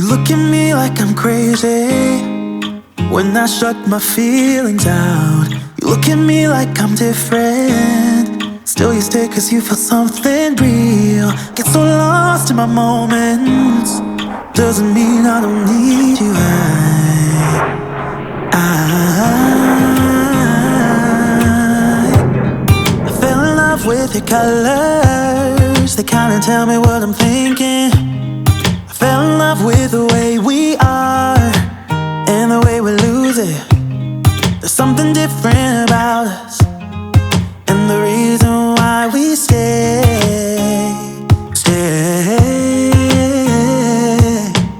look at me like I'm crazy when I shut my feelings out. You look at me like I'm different, still you stay cause you feel something real. Get so lost in my moments, doesn't mean I don't need you. I fell in love with your colors, they kinda tell me what I'm thinking. I fell in love with the way we are and the way we lose it. There's something different about us, and the reason why we stay.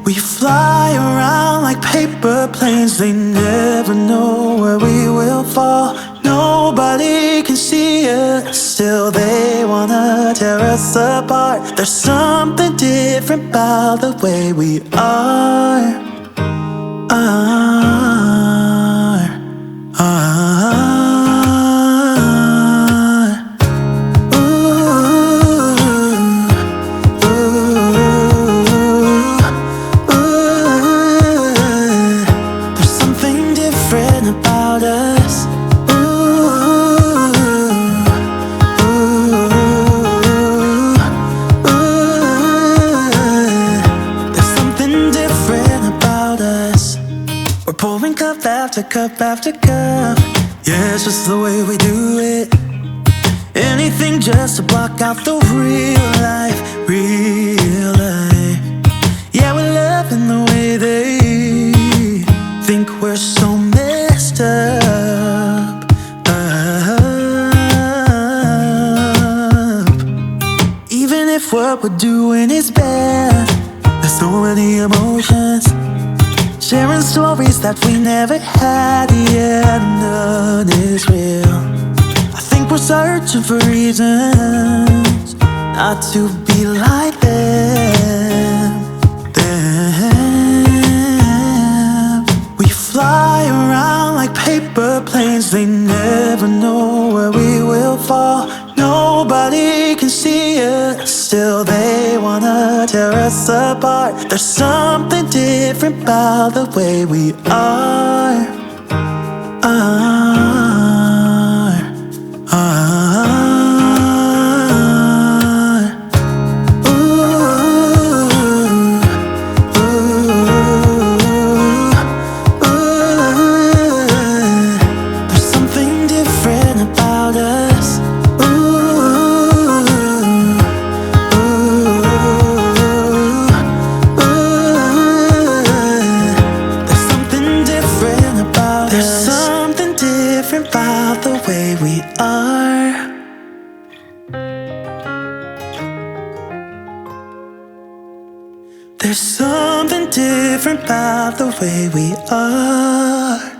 We fly around like paper planes, they never know where we will fall. Nobody can see us, still they wanna tear us apart. There's something different about the way we are. There's something different about us. There's something different about us. We're pouring cup after cup after cup. Yeah, it's just the way we do it. Anything just to block out the real life, real life. Yeah, we're loving the way they think we're so messed up. Even if what we're doing is bad, there's so many emotions, sharing stories that we never had. Yeah, none is real. I think we're searching for reasons not to be like them. We fly around like paper planes, they never know where we will fall. Nobody can see us, still they wanna tear us apart. There's something different about the way we are. There's something different about us. There's something different about us. There's something different about the way we are. There's something different about the way we are.